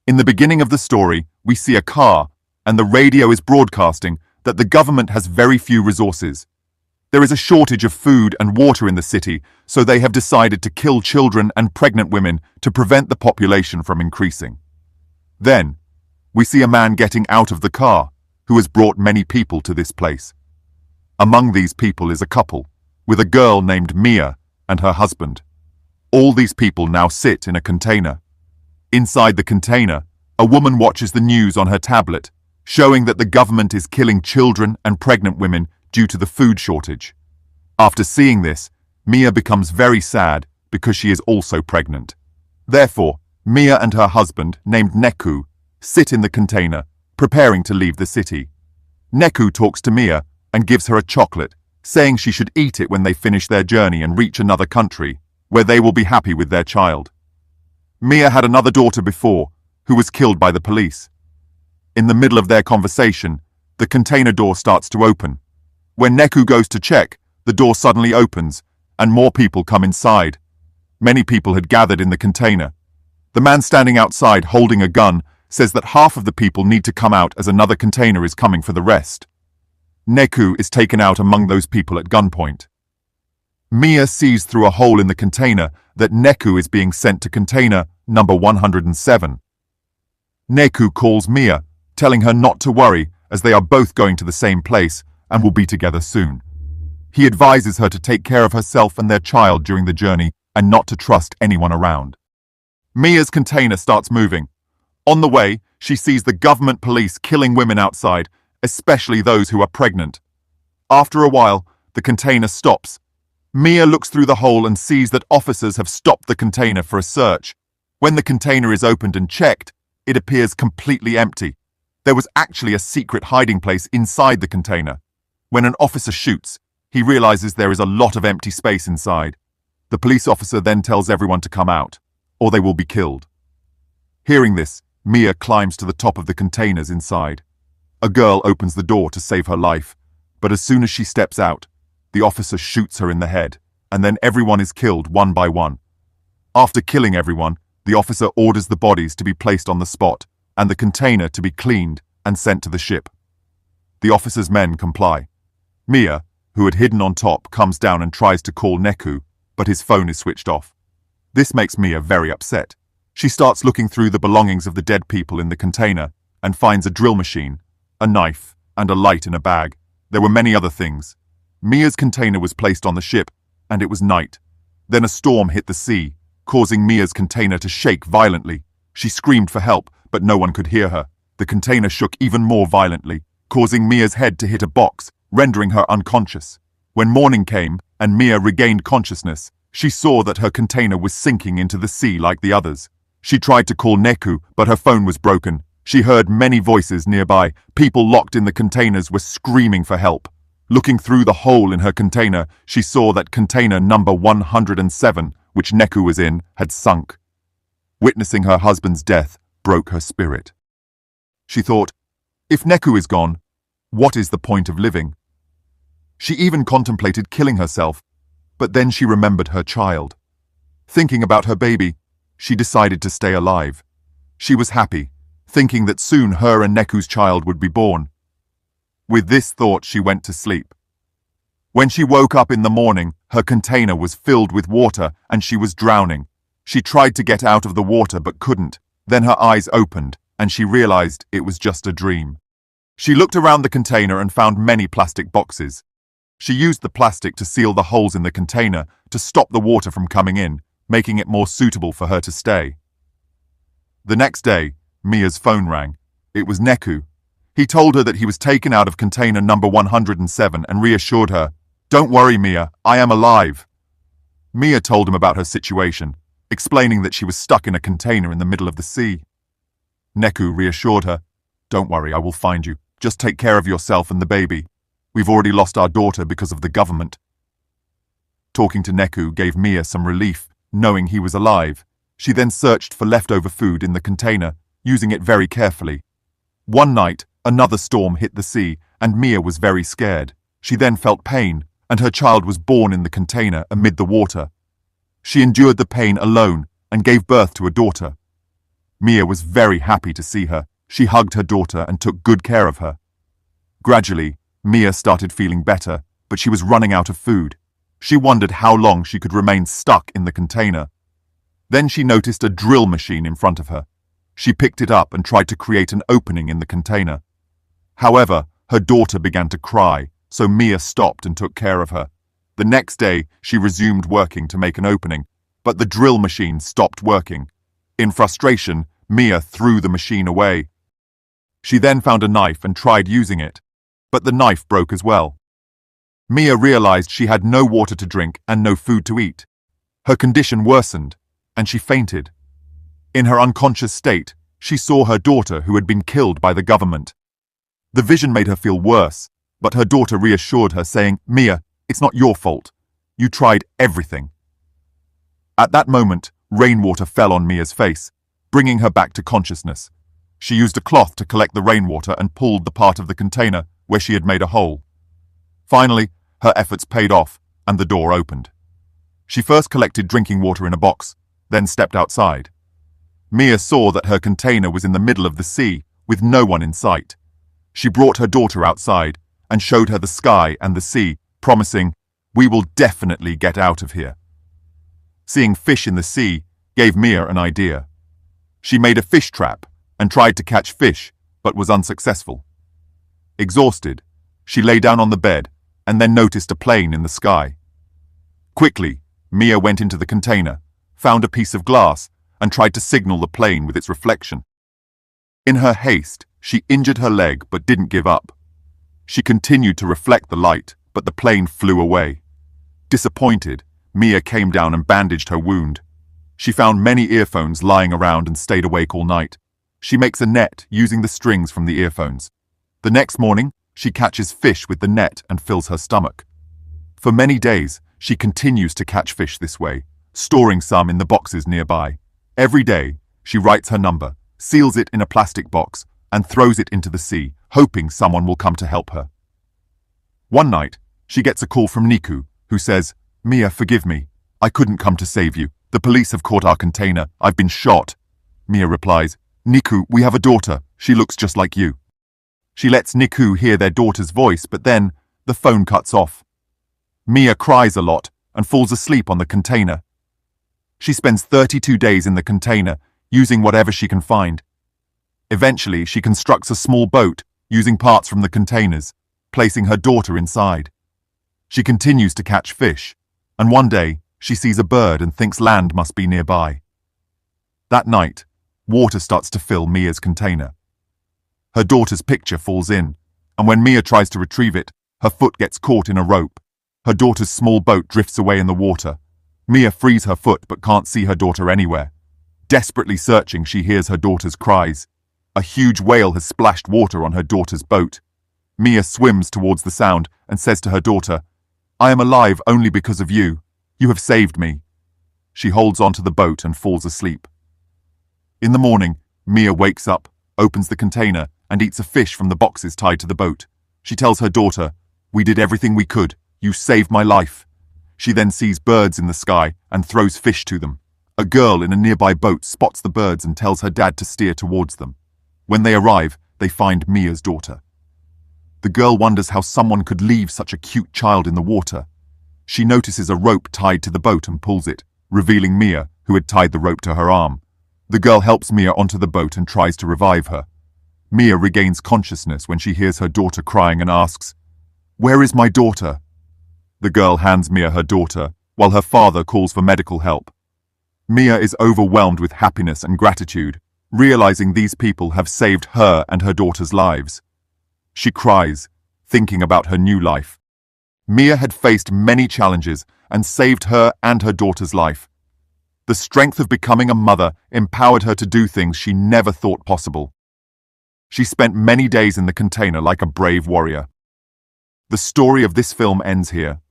In the beginning of the story, we see a car, and the radio is broadcasting that the government has very few resources. There is a shortage of food and water in the city, so they have decided to kill children and pregnant women to prevent the population from increasing. Then, we see a man getting out of the car, who has brought many people to this place. Among these people is a couple, with a girl named Mia and her husband. All these people now sit in a container. Inside the container, a woman watches the news on her tablet, showing that the government is killing children and pregnant women due to the food shortage. After seeing this, Mia becomes very sad because she is also pregnant. Therefore, Mia and her husband, named Nico, sit in the container, preparing to leave the city. Nico talks to Mia and gives her a chocolate, saying she should eat it when they finish their journey and reach another country, where they will be happy with their child. Mia had another daughter before, who was killed by the police. In the middle of their conversation, the container door starts to open. When Nico goes to check, the door suddenly opens, and more people come inside. Many people had gathered in the container. The man standing outside holding a gun says that half of the people need to come out as another container is coming for the rest. Nico is taken out among those people at gunpoint. Mia sees through a hole in the container that Nico is being sent to container number 107. Nico calls Mia, telling her not to worry as they are both going to the same place and will be together soon. He advises her to take care of herself and their child during the journey and not to trust anyone around. Mia's container starts moving. On the way, she sees the government police killing women outside, especially those who are pregnant. After a while, the container stops. Mia looks through the hole and sees that officers have stopped the container for a search. When the container is opened and checked, it appears completely empty. There was actually a secret hiding place inside the container. When an officer shoots, he realizes there is a lot of empty space inside. The police officer then tells everyone to come out, or they will be killed. Hearing this, Mia climbs to the top of the containers inside. A girl opens the door to save her life, but as soon as she steps out, the officer shoots her in the head, and then everyone is killed one by one. After killing everyone, the officer orders the bodies to be placed on the spot, and the container to be cleaned and sent to the ship. The officer's men comply. Mia, who had hidden on top, comes down and tries to call Nico, but his phone is switched off. This makes Mia very upset. She starts looking through the belongings of the dead people in the container and finds a drill machine, a knife, and a light in a bag. There were many other things. Mia's container was placed on the ship, and it was night. Then a storm hit the sea, causing Mia's container to shake violently. She screamed for help, but no one could hear her. The container shook even more violently, causing Mia's head to hit a box, rendering her unconscious. When morning came and Mia regained consciousness, she saw that her container was sinking into the sea like the others. She tried to call Nico, but her phone was broken. She heard many voices nearby. People locked in the containers were screaming for help. Looking through the hole in her container, she saw that container number 107, which Nico was in, had sunk. Witnessing her husband's death broke her spirit. She thought, if Nico is gone, what is the point of living? She even contemplated killing herself, but then she remembered her child. Thinking about her baby, she decided to stay alive. She was happy, thinking that soon her and Nico's child would be born. With this thought, she went to sleep. When she woke up in the morning, her container was filled with water and she was drowning. She tried to get out of the water but couldn't. Then her eyes opened and she realized it was just a dream. She looked around the container and found many plastic boxes. She used the plastic to seal the holes in the container to stop the water from coming in, making it more suitable for her to stay. The next day, Mia's phone rang. It was Nico. He told her that he was taken out of container number 107 and reassured her, "Don't worry, Mia, I am alive." Mia told him about her situation, explaining that she was stuck in a container in the middle of the sea. Nico reassured her, "Don't worry, I will find you. Just take care of yourself and the baby. We've already lost our daughter because of the government." Talking to Nico gave Mia some relief, knowing he was alive. She then searched for leftover food in the container, using it very carefully. One night, another storm hit the sea, and Mia was very scared. She then felt pain, and her child was born in the container amid the water. She endured the pain alone and gave birth to a daughter. Mia was very happy to see her. She hugged her daughter and took good care of her. Gradually, Mia started feeling better, but she was running out of food. She wondered how long she could remain stuck in the container. Then she noticed a drill machine in front of her. She picked it up and tried to create an opening in the container. However, her daughter began to cry, so Mia stopped and took care of her. The next day, she resumed working to make an opening, but the drill machine stopped working. In frustration, Mia threw the machine away. She then found a knife and tried using it, but the knife broke as well. Mia realized she had no water to drink and no food to eat. Her condition worsened, and she fainted. In her unconscious state, she saw her daughter who had been killed by the government. The vision made her feel worse, but her daughter reassured her, saying, "Mia, it's not your fault. You tried everything." At that moment, rainwater fell on Mia's face, bringing her back to consciousness. She used a cloth to collect the rainwater and pulled the part of the container where she had made a hole. Finally, her efforts paid off, and the door opened. She first collected drinking water in a box, then stepped outside. Mia saw that her container was in the middle of the sea, with no one in sight. She brought her daughter outside and showed her the sky and the sea, promising, "We will definitely get out of here." Seeing fish in the sea gave Mia an idea. She made a fish trap and tried to catch fish, but was unsuccessful. Exhausted, she lay down on the bed and then noticed a plane in the sky. Quickly, Mia went into the container, found a piece of glass, and tried to signal the plane with its reflection. In her haste, she injured her leg but didn't give up. She continued to reflect the light, but the plane flew away. Disappointed, Mia came down and bandaged her wound. She found many earphones lying around and stayed awake all night. She makes a net using the strings from the earphones. The next morning, she catches fish with the net and fills her stomach. For many days, she continues to catch fish this way, storing some in the boxes nearby. Every day, she writes her number, seals it in a plastic box, and throws it into the sea, hoping someone will come to help her. One night, she gets a call from Nico, who says, "Mia, forgive me. I couldn't come to save you. The police have caught our container. I've been shot." Mia replies, "Nico, we have a daughter. She looks just like you." She lets Nico hear their daughter's voice, but then the phone cuts off. Mia cries a lot and falls asleep on the container. She spends 32 days in the container, using whatever she can find. Eventually, she constructs a small boat using parts from the containers, placing her daughter inside. She continues to catch fish, and one day, she sees a bird and thinks land must be nearby. That night, water starts to fill Mia's container. Her daughter's picture falls in, and when Mia tries to retrieve it, her foot gets caught in a rope. Her daughter's small boat drifts away in the water. Mia frees her foot but can't see her daughter anywhere. Desperately searching, she hears her daughter's cries. A huge whale has splashed water on her daughter's boat. Mia swims towards the sound and says to her daughter, "I am alive only because of you. You have saved me." She holds onto the boat and falls asleep. In the morning, Mia wakes up, opens the container, and eats a fish from the boxes tied to the boat. She tells her daughter, "We did everything we could. You saved my life." She then sees birds in the sky and throws fish to them. A girl in a nearby boat spots the birds and tells her dad to steer towards them. When they arrive, they find Mia's daughter. The girl wonders how someone could leave such a cute child in the water. She notices a rope tied to the boat and pulls it, revealing Mia, who had tied the rope to her arm. The girl helps Mia onto the boat and tries to revive her. Mia regains consciousness when she hears her daughter crying and asks, "Where is my daughter?" The girl hands Mia her daughter, while her father calls for medical help. Mia is overwhelmed with happiness and gratitude, realizing these people have saved her and her daughter's lives. She cries, thinking about her new life. Mia had faced many challenges and saved her and her daughter's life. The strength of becoming a mother empowered her to do things she never thought possible. She spent many days in the container like a brave warrior. The story of this film ends here.